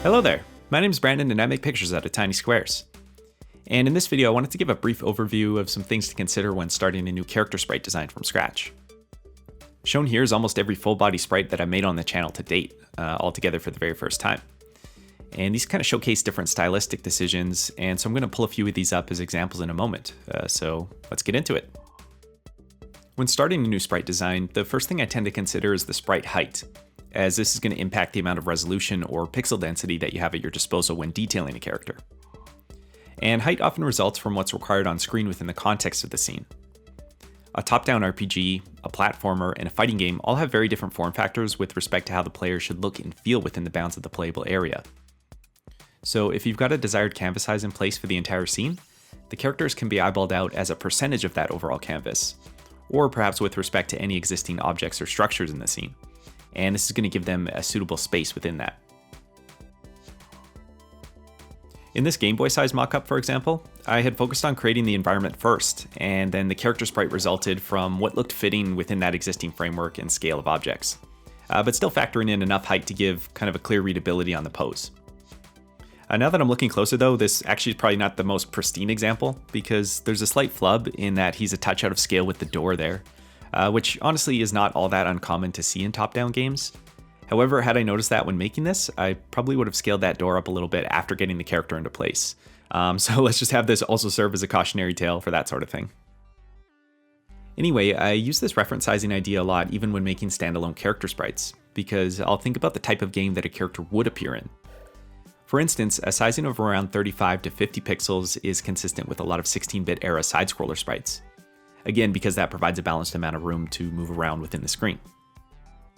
Hello there, my name is Brandon and I make pictures out of tiny squares. And in this video I wanted to give a brief overview of some things to consider when starting a new character sprite design from scratch. Shown here is almost every full body sprite that I made on the channel to date, all together for the very first time. And these kind of showcase different stylistic decisions, and so I'm going to pull a few of these up as examples in a moment, so let's get into it. When starting a new sprite design, the first thing I tend to consider is the sprite height, as this is going to impact the amount of resolution or pixel density that you have at your disposal when detailing a character. And height often results from what's required on screen within the context of the scene. A top-down RPG, a platformer, and a fighting game all have very different form factors with respect to how the player should look and feel within the bounds of the playable area. So if you've got a desired canvas size in place for the entire scene, the characters can be eyeballed out as a percentage of that overall canvas, or perhaps with respect to any existing objects or structures in the scene, and this is going to give them a suitable space within that. In this Game Boy size mockup, for example, I had focused on creating the environment first, and then the character sprite resulted from what looked fitting within that existing framework and scale of objects, but still factoring in enough height to give kind of a clear readability on the pose. Now that I'm looking closer though, this actually is probably not the most pristine example, because there's a slight flub in that he's a touch out of scale with the door there, which honestly is not all that uncommon to see in top-down games. However, had I noticed that when making this, I probably would have scaled that door up a little bit after getting the character into place. So let's just have this also serve as a cautionary tale for that sort of thing. Anyway, I use this reference sizing idea a lot even when making standalone character sprites, because I'll think about the type of game that a character would appear in. For instance, a sizing of around 35 to 50 pixels is consistent with a lot of 16-bit era side-scroller sprites. Again, because that provides a balanced amount of room to move around within the screen.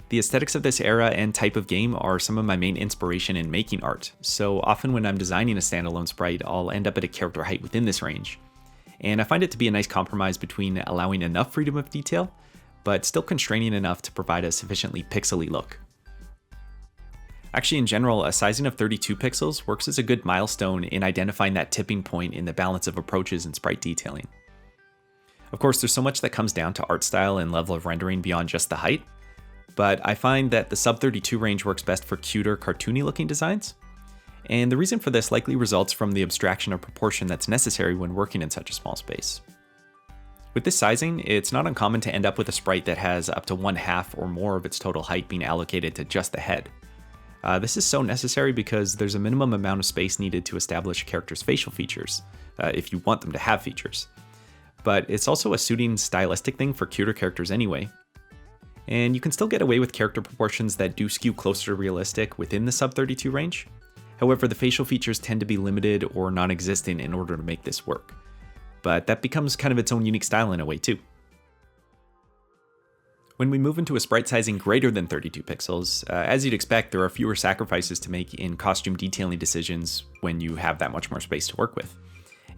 The aesthetics of this era and type of game are some of my main inspiration in making art, so often when I'm designing a standalone sprite, I'll end up at a character height within this range. And I find it to be a nice compromise between allowing enough freedom of detail, but still constraining enough to provide a sufficiently pixely look. Actually, in general, a sizing of 32 pixels works as a good milestone in identifying that tipping point in the balance of approaches in sprite detailing. Of course, there's so much that comes down to art style and level of rendering beyond just the height, but I find that the sub 32 range works best for cuter, cartoony looking designs. And the reason for this likely results from the abstraction of proportion that's necessary when working in such a small space. With this sizing, it's not uncommon to end up with a sprite that has up to 1/2 or more of its total height being allocated to just the head. This is so necessary because there's a minimum amount of space needed to establish a character's facial features, if you want them to have features. But it's also a suiting stylistic thing for cuter characters anyway. And you can still get away with character proportions that do skew closer to realistic within the sub 32 range. However, the facial features tend to be limited or non-existent in order to make this work. But that becomes kind of its own unique style in a way too. When we move into a sprite sizing greater than 32 pixels, as you'd expect, there are fewer sacrifices to make in costume detailing decisions when you have that much more space to work with.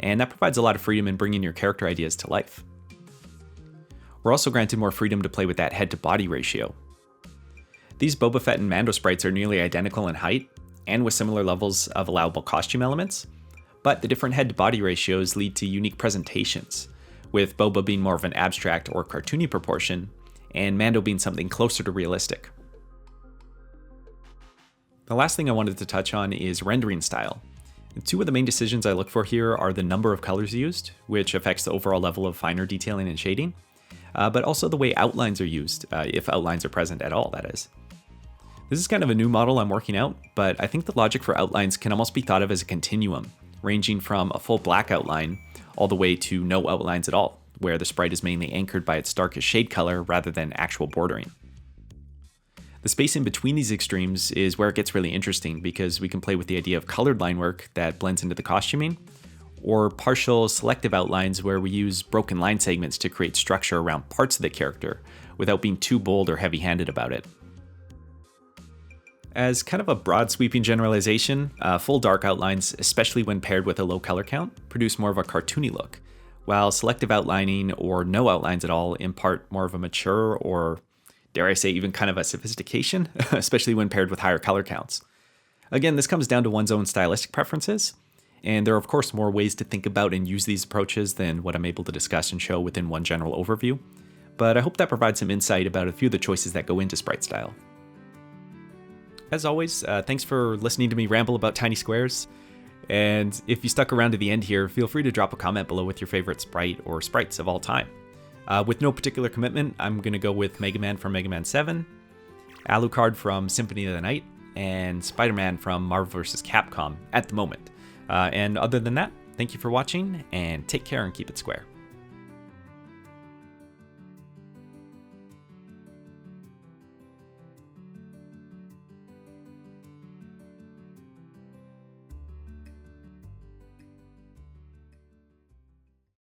And that provides a lot of freedom in bringing your character ideas to life. We're also granted more freedom to play with that head-to-body ratio. These Boba Fett and Mando sprites are nearly identical in height, and with similar levels of allowable costume elements, but the different head-to-body ratios lead to unique presentations, with Boba being more of an abstract or cartoony proportion, and Mando being something closer to realistic. The last thing I wanted to touch on is rendering style. Two of the main decisions I look for here are the number of colors used, which affects the overall level of finer detailing and shading, but also the way outlines are used, if outlines are present at all, that is. This is kind of a new model I'm working out, but I think the logic for outlines can almost be thought of as a continuum, ranging from a full black outline all the way to no outlines at all, where the sprite is mainly anchored by its darkest shade color rather than actual bordering. The space in between these extremes is where it gets really interesting because we can play with the idea of colored line work that blends into the costuming, or partial selective outlines where we use broken line segments to create structure around parts of the character without being too bold or heavy-handed about it. As kind of a broad sweeping generalization, full dark outlines, especially when paired with a low color count, produce more of a cartoony look, while selective outlining or no outlines at all impart more of a mature or, dare I say, even kind of a sophistication, especially when paired with higher color counts. Again, this comes down to one's own stylistic preferences, and there are of course more ways to think about and use these approaches than what I'm able to discuss and show within one general overview, but I hope that provides some insight about a few of the choices that go into sprite style. As always, thanks for listening to me ramble about tiny squares. And if you stuck around to the end here, feel free to drop a comment below with your favorite sprite or sprites of all time. With no particular commitment, I'm going to go with Mega Man from Mega Man 7, Alucard from Symphony of the Night, and Spider-Man from Marvel vs. Capcom at the moment. And other than that, thank you for watching, and take care and keep it square.